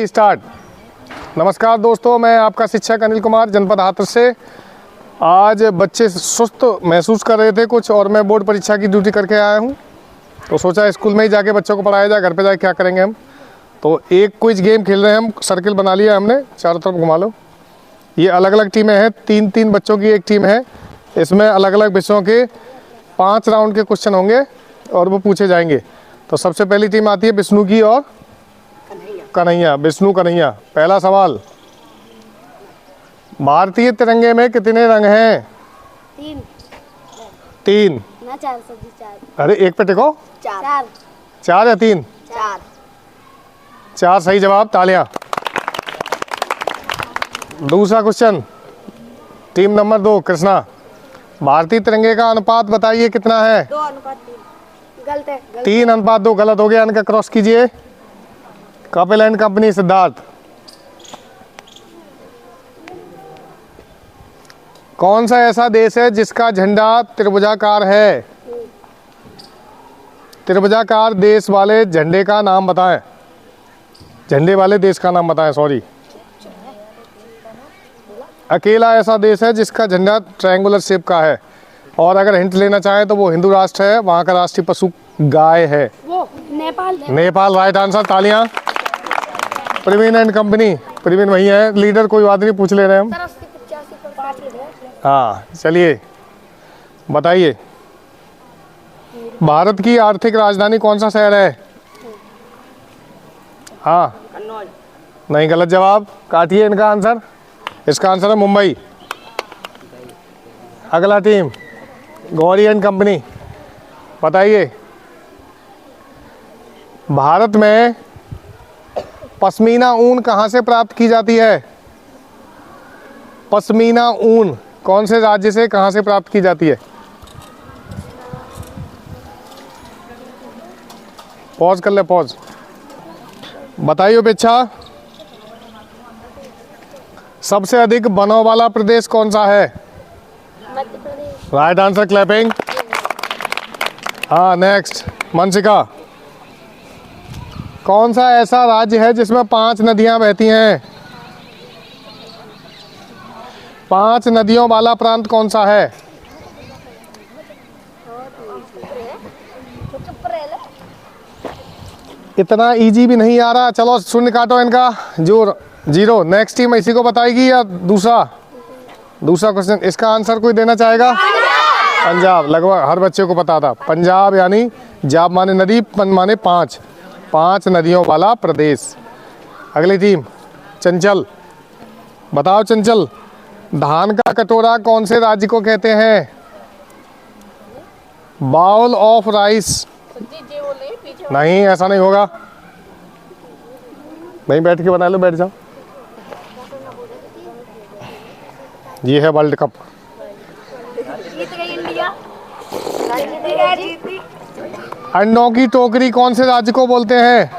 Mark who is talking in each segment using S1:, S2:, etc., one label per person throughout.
S1: Start. नमस्कार दोस्तों, मैं आपका शिक्षक अनिल कुमार, जनपद हाथरस से। आज बच्चे सुस्त महसूस कर रहे थे कुछ, और मैं बोर्ड परीक्षा की ड्यूटी करके आया हूं, तो सोचा स्कूल में ही जाके बच्चों को पढ़ाया जाए। घर पे जाके क्या करेंगे हम, तो एक क्विज गेम खेल रहे हैं हम। सर्किल बना लिया हमने, चारों तरफ घुमा लो। ये अलग अलग टीमें हैं, तीन तीन बच्चों की एक टीम है। इसमें अलग अलग विषयों के 5 राउंड के क्वेश्चन होंगे और वो पूछे जाएंगे। तो सबसे पहली टीम आती है विष्णु की और कन्हैया। विष्णु कन्हैया, पहला सवाल, भारतीय तिरंगे में कितने रंग हैं? 3
S2: ना 4
S1: अरे एक पे टिको। 4 या 3? 4 सही जवाब, तालियां। दूसरा क्वेश्चन, टीम नंबर 2 कृष्णा, भारतीय तिरंगे का अनुपात बताइए कितना है?
S2: 2:3। गलत है।
S1: 3:2 गलत हो गया, इनका क्रॉस कीजिए। Kapil and company, Siddharth. कौन सा ऐसा देश है जिसका झंडा त्रिभुजाकार है? त्रिभुजाकार देश वाले झंडे का नाम बताएं। झंडे वाले देश का नाम बताएं, सॉरी। अकेला ऐसा देश है जिसका झंडा ट्रायंगुलर शेप का है। और अगर हिंट लेना चाहें तो वो हिंदू राष्ट्र है, वहां का राष्ट्रीय पशु गाय है।
S2: वो नेपाल।
S1: नेपाल राइट आंसर, तालियां। प्रवीण एंड कंपनी, प्रवीण वही है, लीडर कोई बात नहीं, पूछ ले रहे हैं हम। हाँ चलिए बताइए, भारत की आर्थिक राजधानी कौन सा शहर है? हाँ नहीं, गलत जवाब, काटिए इनका आंसर। इसका आंसर है मुंबई। अगला टीम गौरी एंड कंपनी, बताइए, भारत में पश्मीना ऊन कहाँ से प्राप्त की जाती है? पश्मीना ऊन कौन से राज्य से, कहाँ से प्राप्त की जाती है? पॉज कर ले, पॉज। बताइए उपेक्षा, सबसे अधिक वनों वाला प्रदेश कौन सा है?
S2: Madhya Pradesh.
S1: Right answer, clapping. हाँ नेक्स्ट, मनसिका, कौन सा ऐसा राज्य है जिसमें 5 नदियां बहती हैं? 5 नदियों वाला प्रांत कौन सा है? इतना इजी भी नहीं आ रहा। चलो शून्य काटो इनका, जो 0। नेक्स्ट टीम इसी को बताएगी या दूसरा क्वेश्चन? इसका आंसर कोई देना चाहेगा? पंजाब, लगभग हर बच्चे को पता था। पंजाब यानी जाब माने नदी, पन माने 5 नदियों वाला प्रदेश। अगली टीम चंचल, बताओ चंचल, धान का कटोरा कौन से राज्य को कहते हैं? Bowl of rice. नहीं, ऐसा नहीं होगा। नहीं, बैठ के बना लो, बैठ जाओ। ये है वर्ल्ड कप। अंडों की टोकरी कौन से राज्य को बोलते हैं?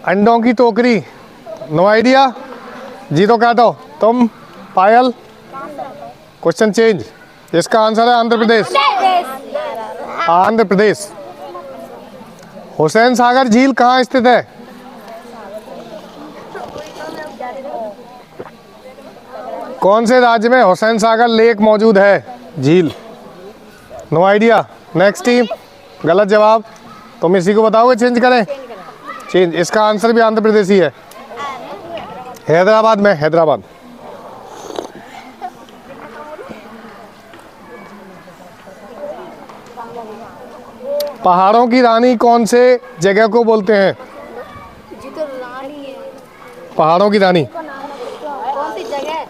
S1: अंडों की टोकरी, नो आइडिया, 0 काटो। तुम पायल, क्वेश्चन चेंज। इसका आंसर है आंध्र प्रदेश। आंध्र प्रदेश। हुसैन सागर झील कहाँ स्थित है? कौन से राज्य में हुसैन सागर लेक मौजूद है, झील? No idea. नेक्स्ट टीम, गलत जवाब। तुम इसी को बताओगे, चेंज करें? चेंज। इसका आंसर भी आंध्र प्रदेश ही है, हैदराबाद में, हैदराबाद। पहाड़ों की रानी कौन से जगह को बोलते हैं? पहाड़ों की रानी
S2: कौन सी जगह?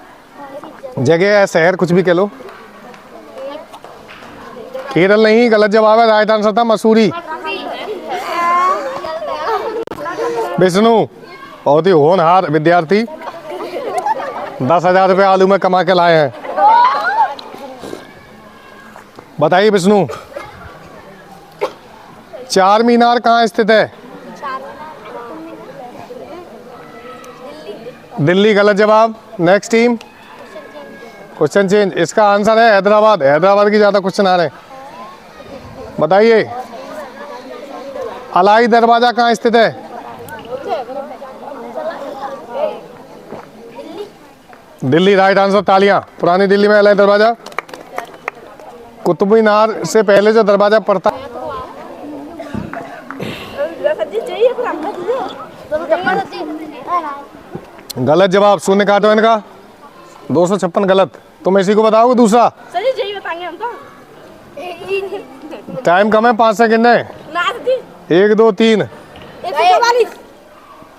S1: जगह है, शहर, कुछ भी कह लो। केरल नहीं, गलत जवाब है। राइट आंसर था मसूरी। विष्णु बहुत ही होनहार विद्यार्थी, 10,000 रुपये आलू में कमा के लाए हैं। बताइए विष्णु, चार मीनार कहाँ स्थित है? दिल्ली, गलत जवाब। Next team, question change. इसका आंसर है हैदराबाद। हैदराबाद की ज़्यादा क्वेश्चन आ रहे हैं। बताइए अलाई दरवाजा कहाँ स्थित है? Delhi, right answer. तालियां। पुरानी दिल्ली में अलाई दरवाजा। कुतुब मीनार से पहले जो दरवाजा पड़ता, गलत जवाब। शून्य काटो इनका। 256 गलत। तुम इसी को बताओगे दूसरा?
S3: सर जी यही बताएंगे हम तो।
S1: टाइम कम है, 5 सेकंड है। 1 2 3।
S3: 144।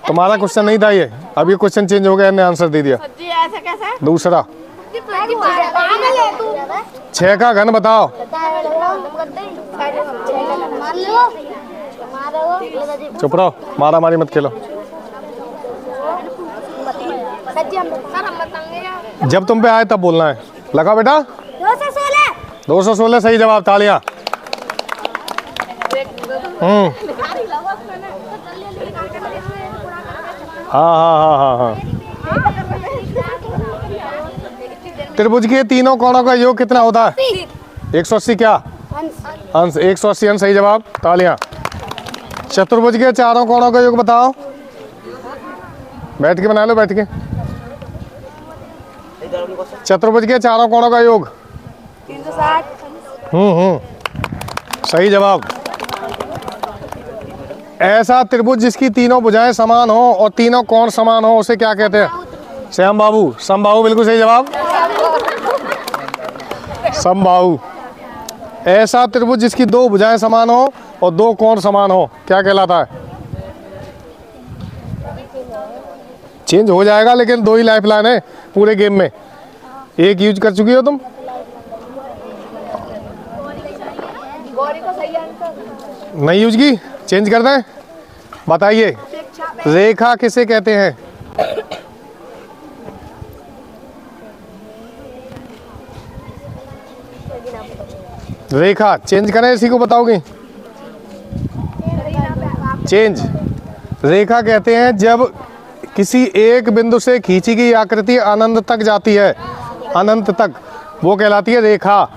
S1: तुम्हारा क्वेश्चन नहीं था ये, अब ये क्वेश्चन चेंज हो गया, इन्हें आंसर दे दिया।
S3: सर जी ऐसा कैसे?
S1: दूसरा 6 का घन बताओ। चुप रहो, मारा मारी मत खेलो। जब तुम पे आए तब बोलना है। लगा बेटा? 216 सही जवाब। तालियां। हाँ। त्रिभुज के तीनों कोणों का योग कितना होता है? 180 क्या? अंश। 180 अंश सही जवाब। तालियां। चतुर्भुज के चारों कोणों का योग बताओ। बैठ के बना लो, बैठ के। चतुर्भुज के चारों कोणों का योग
S3: 360।
S1: सही जवाब। ऐसा त्रिभुज जिसकी तीनों भुजाएं समान हो और तीनों कोण समान हो उसे क्या कहते हैं? समबाहु। समबाहु बिल्कुल सही जवाब। समबाहु। ऐसा त्रिभुज जिसकी 2 भुजाएं समान हो और 2 कोण समान हो क्या कहलाता है? चेंज हो जाएगा, लेकिन 2 ही लाइफ लाइन है पूरे गेम में। एक यूज कर चुकी हो तुम। नहीं यूज की? चेंज कर दें? बताइए, रेखा किसे कहते हैं? रेखा। चेंज करें, इसी को बताओगे? चेंज। रेखा कहते हैं जब किसी एक बिंदु से खींची गई आकृति अनंत तक जाती है, अनंत तक, वो कहलाती है रेखा।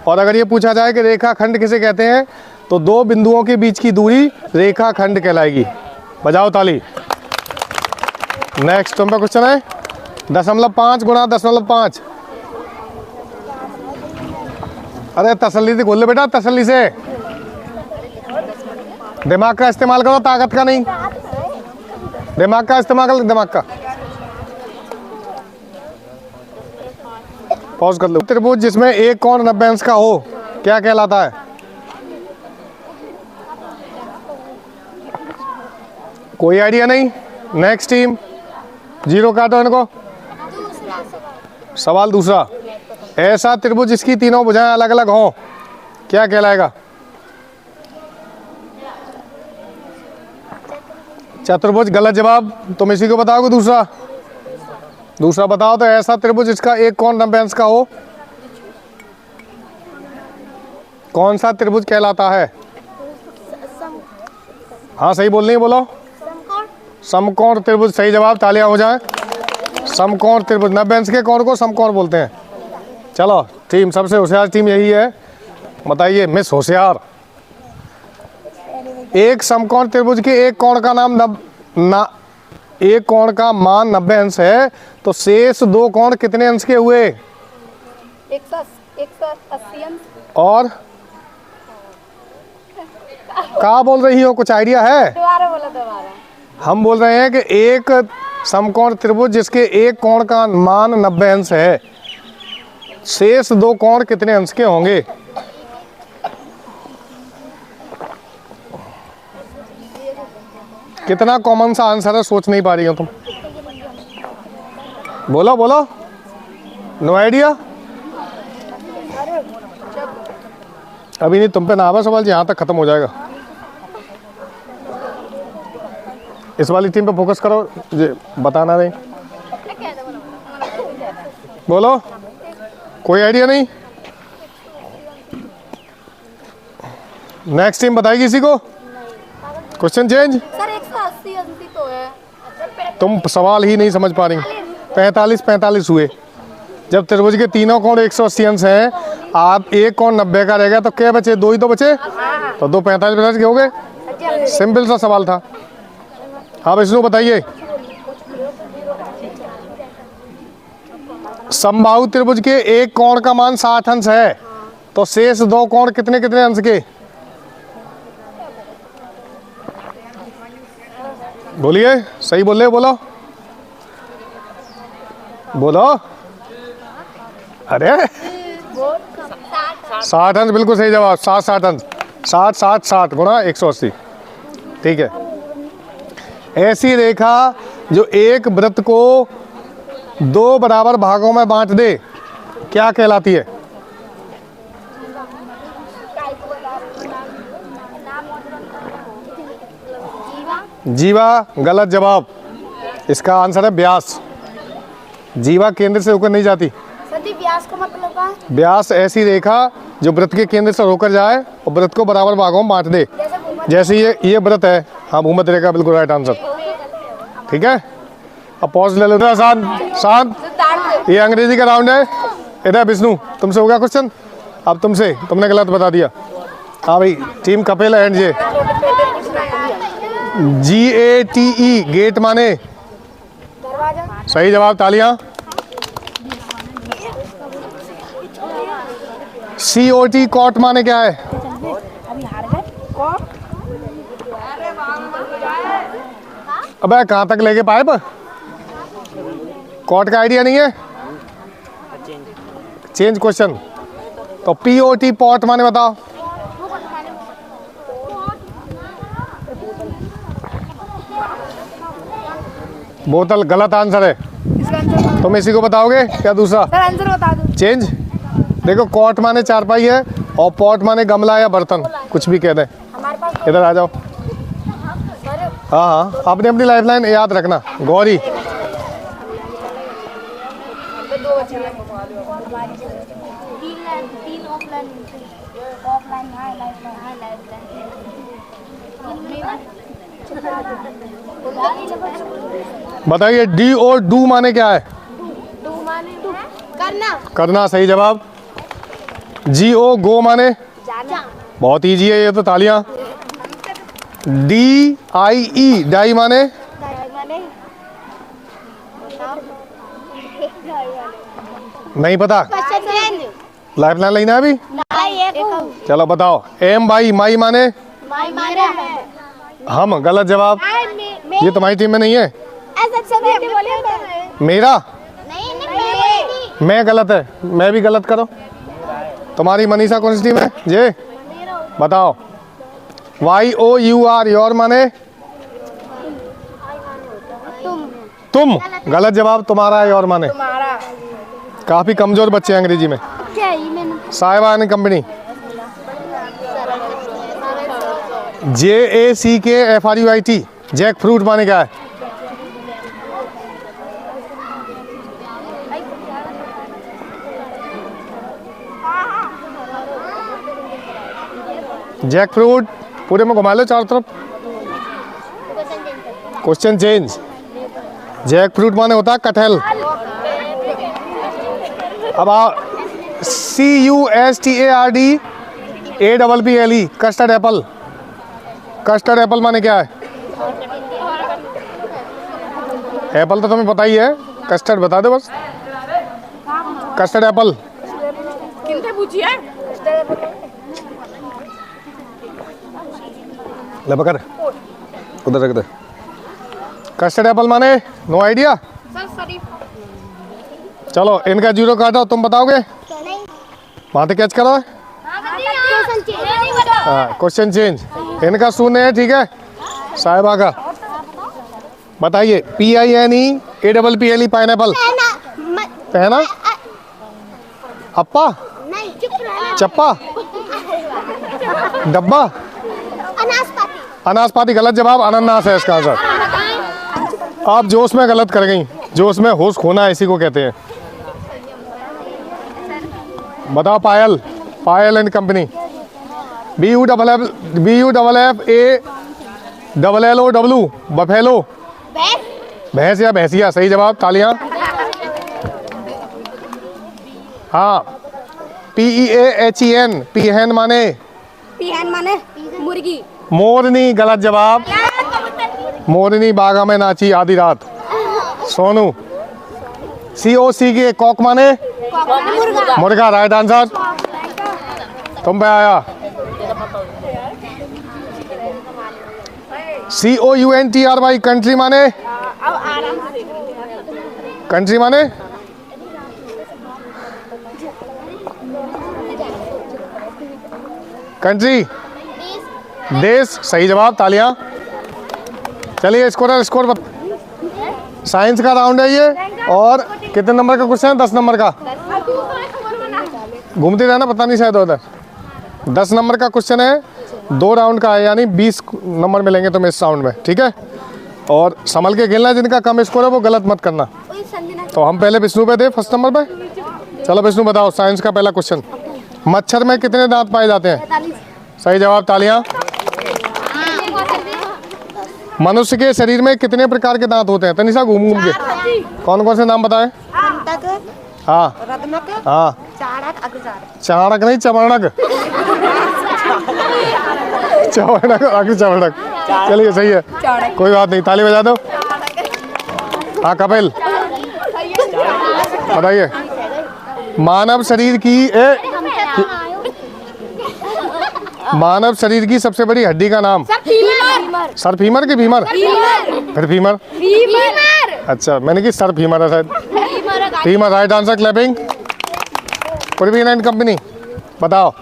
S1: और अगर ये पूछा जाए कि रेखा खंड किसे कहते हैं, तो 2 बिंदुओं के बीच की दूरी रेखा खंड कहलाएगी। बजाओ ताली। नेक्स्ट तुम पे क्वेश्चन है 0.5 गुणा 0.5। अरे तसल्ली से खोल ले बेटा, तसल्ली से। दिमाग का इस्तेमाल करो, ताकत का नहीं। दिमाग का इस्तेमाल करो, दिमाग का। पॉज कर लो। त्रिभुज जिसमें एक कोण 90 अंश का हो क्या कहलाता है? कोई आइडिया नहीं? Next team. 0 काटो इनको। सवाल दूसरा। ऐसा त्रिभुज जिसकी तीनों भुजाएं अलग अलग हों क्या कहलाएगा? चतुर्भुज। गलत जवाब। तुम इसी को बताओगे? दूसरा बताओ। तो ऐसा त्रिभुज जिसका एक कोण 90 अंश का हो कौन सा त्रिभुज कहलाता है? हाँ सही बोल नहीं, बोलो। समकोण त्रिभुज सही जवाब। तालियां हो जाएं। समकोण त्रिभुज 90 अंश के कोण को समकोण बोलते हैं। चलो टीम, सबसे होशियार टीम यही है। बताइए मिस होशियार। एक समकोण त्रिभुज के एक कोण का एक कोण का मान 90 अंश है, तो शेष 2 कोण कितने अंश के हुए?
S2: 180 अंश।
S1: और क्या बोल रही हो? कुछ आइडिया है?
S3: दोबारा बोलो, दोबारा।
S1: हम बोल रहे हैं कि एक समकोण त्रिभुज जिसके एक कोण का मान 90 अंश है, शेष 2 कोण कितने अंश के होंगे? कितना कॉमन सा आंसर है, सोच नहीं पा रही हो तुम। बोलो। No idea? अभी नहीं, तुम पे ना आवा सवाल जी, यहाँ तक खत्म हो जाएगा। इस वाली टीम पे फोकस करो, बताना नहीं। बोलो, कोई आइडिया नहीं? नेक्स्ट टीम बताएगी इसी को। Question change.
S2: सर 180 अंश तो है।
S1: तुम सवाल ही नहीं समझ पा रही। 45 हुए। जब त्रिभुज के तीनों कोण 180 अंश हैं, आप एक कोण 90 का रहेगा, तो क्या बचे? 2 ही तो बचे। तो 2 45 के हो गए। सिंपल सा सवाल था। हाँ विष्णु बताइए। समबाहु त्रिभुज के एक कोण का मान 60 अंश है, तो शेष दो कोण कितने कितने अंश के? बोलिए, सही बोल रहे हो, बोलो बोलो। अरे 60 अंश, बिल्कुल सही जवाब। 60 अंश, 60 गुणा 180। ठीक है। ऐसी रेखा जो एक वृत्त को दो बराबर भागों में बांट दे क्या कहलाती है? जीवा गलत जवाब। इसका आंसर है व्यास। जीवा केंद्र से होकर नहीं जाती।
S2: सदी व्यास का मतलब क्या है?
S1: व्यास ऐसी रेखा जो वृत्त के केंद्र से होकर जाए और वृत्त को बराबर भागों में बांट दे। जैसे ये वृत्त है। हाँ, भूमध्य रेखा बिल्कुल राइट आंसर। ठीक है, अब पॉज ले लेते हैं। शांत। ये अंग्रेजी का राउंड है। इधर विष्णु, तुमसे हो गया क्वेश्चन, अब तुमसे। तुमने गलत बता दिया। हाँ भाई, team Kapil and J. GATE gate माने? सही जवाब, तालियां। COT कॉट माने क्या है? अबे कहाँ तक लेके पाइप? कॉट का आइडिया नहीं है? Change question. तो POT पॉट माने बताओ। बोतल गलत आंसर है। तुम इसी को बताओगे क्या दूसरा?
S2: सर आंसर बता दो।
S1: चेंज। देखो, कॉट माने चारपाई है और पॉट माने गमला या बर्तन, कुछ भी कह दें।
S2: हमारे पास
S1: इधर आ जाओ। हाँ हाँ, अपनी अपनी लाइफलाइन याद रखना। गौरी,
S2: तीन ऑफलाइन
S1: बताइए डी और डू माने क्या है?
S2: करना।
S1: करना, सही जवाब। GO गो माने? बहुत इजी है ये तो, तालियां। DIE डाई माने? नहीं पता? लाइफलाइन लेना है अभी? चलो बताओ। M बाई माई माने? हम, गलत जवाब। ये तुम्हारी टीम में नहीं है। मेरा? मैं गलत है, मैं भी गलत करो। तुम्हारी मनीषा कौन सी टीम है? जे बताओ। YOUR योर माने? तुम, गलत जवाब। तुम्हारा है योर माने? काफी कमजोर बच्चे हैं अंग्रेजी में। Sahiba and company. JACKFRUIT jackfruit माने क्या है? जैक फ्रूट पूरे में घुमा लो चारों तरफ। Question change. जैक फ्रूट माने होता है कटहल। अब CUSTARD APPLE custard Apple. Custard apple माने क्या है? एप्पल तो तुम्हें पता ही है, कस्टर्ड बता दो बस। Custard apple.
S3: किनसे पूछिए?
S1: ले पकड़, उधर रख दे। कस्टर्ड एप्पल माने? No idea. चलो इनका जीरो काटो, तुम बताओगे? वहां तक कैच करो। हाँ, क्वेश्चन चेंज। इनका शून्य है, ठीक है। साहिबा का बताइए। PINE pineapple. पहना? अप्पा? चप्पा? डब्बा? अनासपाती गलत जवाब। अनानास है इसका आंसर। आप जोश में गलत कर गई। जोश में होश खोना इसी को कहते हैं। बताओ पायल। पायल एंड कंपनी। BUFFALLO buffalo. भैंस या भैंसिया, सही जवाब। तालियां। हाँ। PEAHEN पीहन माने?
S3: पीहन माने मुर्गी।
S1: मोरनी गलत जवाब। मोरनी बागा में नाची आधी रात। सोनू। COC के कॉक माने मुर्गा, राइट आंसर। तुम पे आया। COUNTRY कंट्री माने, कंट्री माने कंट्री, देश। सही जवाब, तालियां। चलिए स्कोर साइंस का राउंड है ये। और कितने नंबर का क्वेश्चन है? 10 नंबर का। घूमते रहना, पता नहीं शायद उधर। 10 नंबर का क्वेश्चन है, 2 राउंड का है, यानी 20 नंबर मिलेंगे तुम्हें इस राउंड में, ठीक है। और संभल के खेलना, जिनका कम स्कोर है वो गलत मत करना। तो हम पहले विष्णु पे थे फर्स्ट नंबर पे। चलो विष्णु बताओ, साइंस का पहला क्वेश्चन। मच्छर में कितने दांत पाए जाते हैं? सही जवाब, तालियां। मनुष्य के शरीर में कितने प्रकार के दांत होते हैं? तनिषा घूम घूम के कौन कौन से नाम बताएं? हाँ हाँ, चाणक नहीं, चमड़क। चमड़क, चमड़क। चलिए सही है, कोई बात नहीं, ताली बजा दो। हाँ कपिल बताइए। मानव शरीर की सबसे बड़ी हड्डी का नाम? सर फीमर की भीमर? फिर फीमर। अच्छा, मैंने की सर फीमर है शायद। Femur, right answer. Clapping. Praveen and company, बताओ।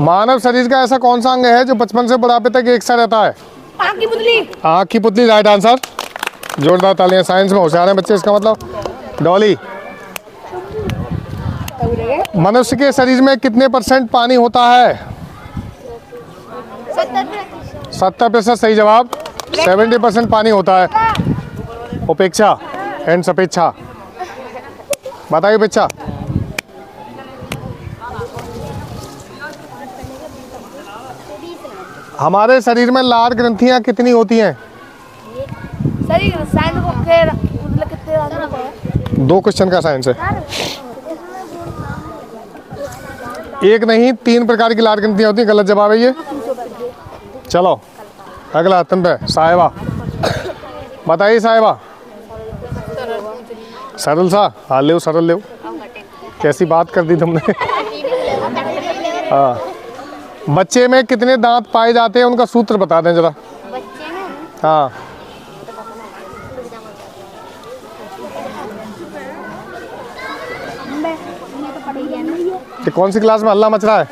S1: मानव शरीर का ऐसा कौन सा अंग है जो बचपन से बुढ़ापे तक एक सा रहता है?
S3: आँख की पुतली।
S1: आँख की पुतली, राइट आंसर। जोरदार तालियां, साइंस में होशियार हैं बच्चे, इसका मतलब। डॉली। मनुष्य के शरीर में कितने % पानी होता है? 70%, सही जवाब। 70% पानी होता है। उपेक्षा एंड सपेक्षा, बताइए उपेक्षा। हमारे शरीर में लार ग्रंथियां कितनी होती हैं?
S2: सही साइंस को खेल मतलब कितने
S1: 2 क्वेश्चन का साइंस है। एक नहीं, 3 प्रकार की लार ग्रंथियां होती हैं, गलत जवाब है ये। चलो अगला तुम पे, साहिबा। बताइए साहिबा। सरल सा, हाँ ले सरल ले। कैसी बात कर दी तुमने। हाँ, बच्चे में कितने दांत पाए जाते हैं, उनका सूत्र बता दें जरा। हाँ, कौन सी क्लास में हल्ला मच रहा है?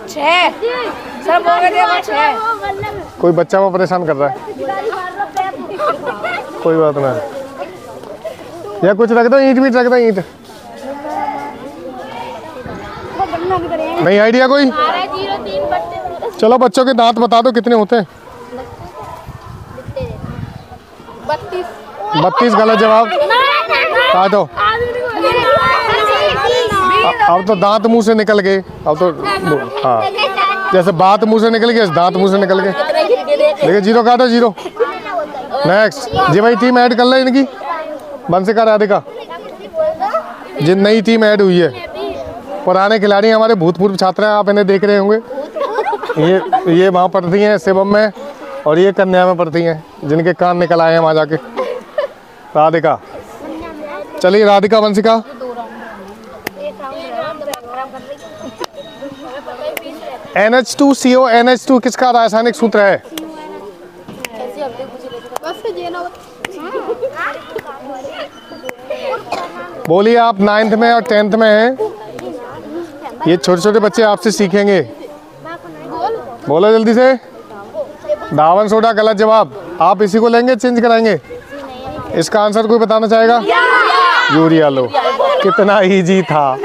S3: 6 सब बोल रहे हैं 6।
S1: कोई बच्चा वो परेशान कर रहा है। कोई बात नहीं, या कुछ रख दो, ईंट बीट रख दो, ईंट। नहीं आइडिया कोई? चलो बच्चों के दांत बता दो कितने होते हैं? 32, गलत जवाब। काटो। अब तो दांत मुंह से निकल गए, अब तो हाँ, जैसे बात मुंह से निकल गई, दांत मुंह से निकल गए। देखिए 0 काटो, 0। नेक्स्ट जी भाई, टीम ऐड कर ले इनकी। बंसिका, राधिका, जिन नई टीम ऐड हुई है, पुराने खिलाड़ी हमारे भूतपूर्व छात्र हैं, आप इन्हें देख रहे होंगे। ये वहाँ पढ़ती हैं शिवम में, और ये कन्या में पढ़ती हैं, जिनके कान निकल आए हैं वहाँ जाके। राधिका, चलिए राधिका, बंसिका। NH2CO NH2 किसका रासायनिक सूत्र है? बोलिए, आप 9th में और 10th में हैं, ये छोटे छोटे बच्चे आपसे सीखेंगे। बोलो जल्दी से। दावन सोडा, गलत जवाब। आप इसी को लेंगे, चेंज कराएंगे? इसका आंसर कोई बताना चाहेगा? यूरिया लो। कितना इजी था।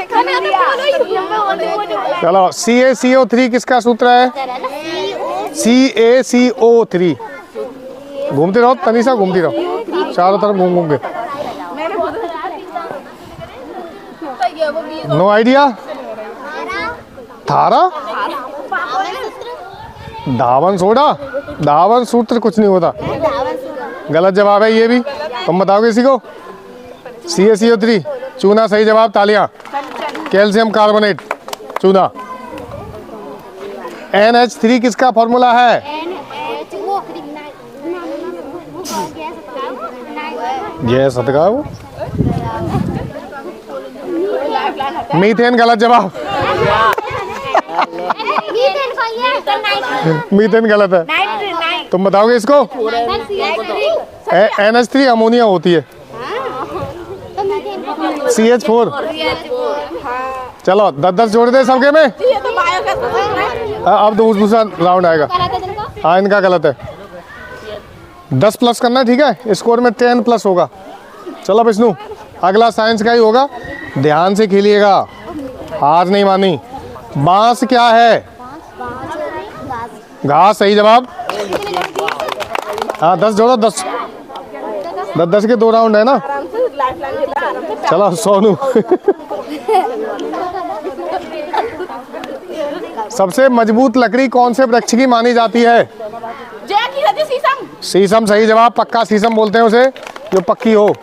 S1: चलो, CaCO3 किसका सूत्र है? CaCO3। घूमते रहो तनिषा, घूमती रहो चारों तरफ, घूम घूम के। No idea. थारा, धावन सोडा, धावन सूत्र कुछ नहीं होता, गलत जवाब है ये भी। तुम बताओगे इसी को? CaCO3 चूना, सही जवाब, तालियां। कैल्शियम कार्बोनेट, चूना। NH3 किसका फॉर्मूला है? गैस हटका वो। मीथेन गलत जवाब। मीथेन गलत है। तुम बताओगे इसको? NH3 अमोनिया होती है। CH4। चलो 10-10 जोड़ दे सबके में। अब दूसरा राउंड आएगा। हाँ इनका गलत है। 10 प्लस करना है, ठीक है? स्कोर में 10 प्लस होगा। चलो विष्णु, अगला साइंस का ही होगा, ध्यान से खेलिएगा, हार नहीं मानी। बांस क्या है? घास सही जवाब। हाँ 10 जोड़ो, 10 के 2 राउंड है ना। चलो सोनू। सबसे मजबूत लकड़ी कौन से वृक्ष की मानी जाती है?
S3: शीशम।
S1: शीशम सही जवाब। पक्का शीशम बोलते हैं उसे जो पक्की हो।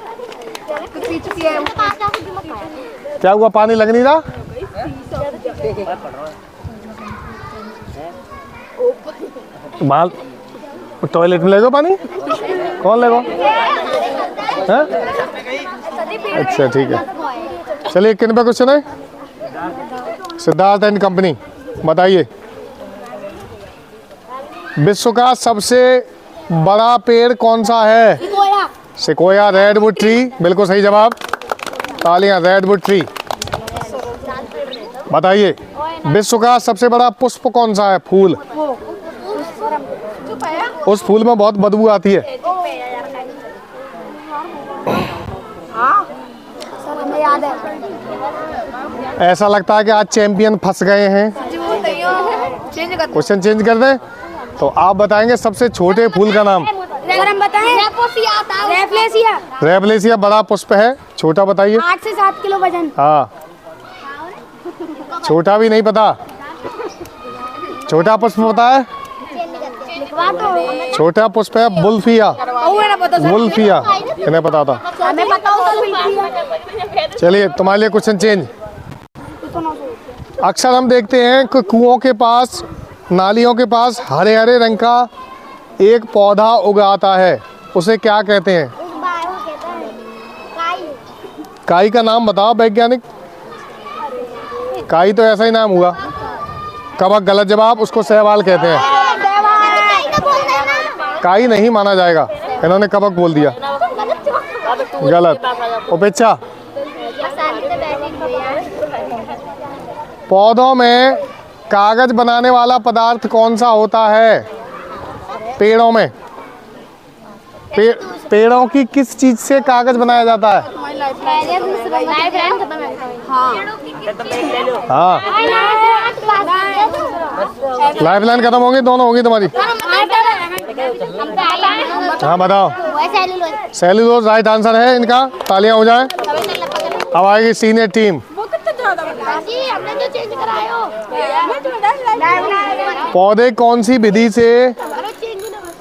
S1: क्या हुआ, पानी लग नहीं रहा? बाल टॉयलेट में ले दो पानी। कौन लेगा? अच्छा ठीक है। चलिए किन पे क्वेश्चन है? सिद्धार्थ एंड कंपनी, बताइए विश्व का सबसे बड़ा पेड़ कौन सा है? सिकोया, रेडवुड ट्री, बिल्कुल सही जवाब। तालियां, रेडवुड ट्री। बताइए विश्व का सबसे बड़ा पुष्प कौन सा है? फूल। उस फूल में बहुत बदबू आती है।
S2: याद है।
S1: ऐसा लगता है कि आज चैंपियन फंस गए हैं। क्वेश्चन चेंज कर दें तो आप बताएंगे सबसे छोटे फूल का नाम।
S2: हम बताएं? रेफ्लेसिया।
S1: रेफ्लेसिया बड़ा पुष्प है, छोटा बताइए।
S2: 8 से 7 किलो वजन।
S1: हाँ छोटा भी नहीं पता। छोटा पुष्प पता है? छोटा पुष्प है बुल्फिया। बुल्फिया इन्हें पता था। चलिए तुम्हारे लिए क्वेश्चन चेंज। अक्सर हम देखते हैं कि कुओं के पास, नालियों के पास हरे हरे रंग का एक पौधा उगाता है, उसे क्या कहते हैं? काई का नाम बताओ वैज्ञानिक। काई तो ऐसा ही नाम हुआ। कवक गलत जवाब, उसको सहवाल कहते हैं। काई नहीं माना जाएगा, इन्होंने कवक बोल दिया। गलत। उपेक्षा। पौधों में कागज बनाने वाला पदार्थ कौन सा होता है? पेड़ों में। पेड़ों की किस चीज से कागज बनाया जाता है? हाँ लाइफलाइन खत्म होगी, दोनों होगी तुम्हारी। हाँ बताओ। सेल्यूलोज राइट आंसर है इनका। तालियां हो जाए। अब आएगी सीनियर टीम। पौधे कौन सी विधि से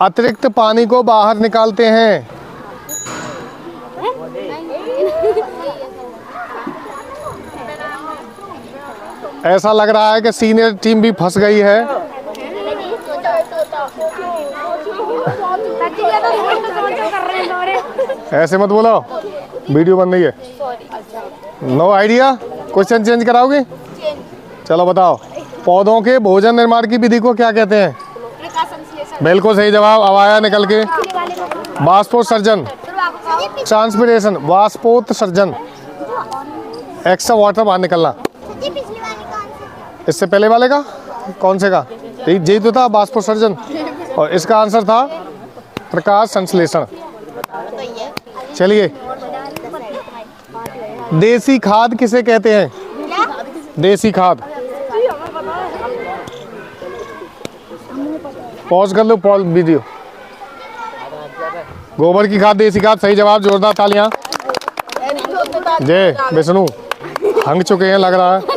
S1: अतिरिक्त पानी को बाहर निकालते हैं? ऐसा लग रहा है कि सीनियर टीम भी फंस गई है। ऐसे मत बोलो, वीडियो बन रही है। No idea. क्वेश्चन चेंज कराओगे? चलो बताओ, पौधों के भोजन निर्माण की विधि को क्या कहते हैं? बिल्कुल सही जवाब। अब आया निकल के वाष्पोत्सर्जन, ट्रांसपिरेशन, वाष्पोत्सर्जन। एक्स्ट्रा वाटर बाहर निकलना। इससे पहले वाले का कौन से का? यही तो था, वाष्पोत्सर्जन। और इसका आंसर था प्रकाश संश्लेषण। चलिए देसी खाद किसे कहते हैं? देसी खाद। पॉज कर लो वीडियो। गोबर की खाद, देसी खाद सही जवाब। जोरदार तालियां। जय विष्णु, हंग चुके हैं लग रहा है।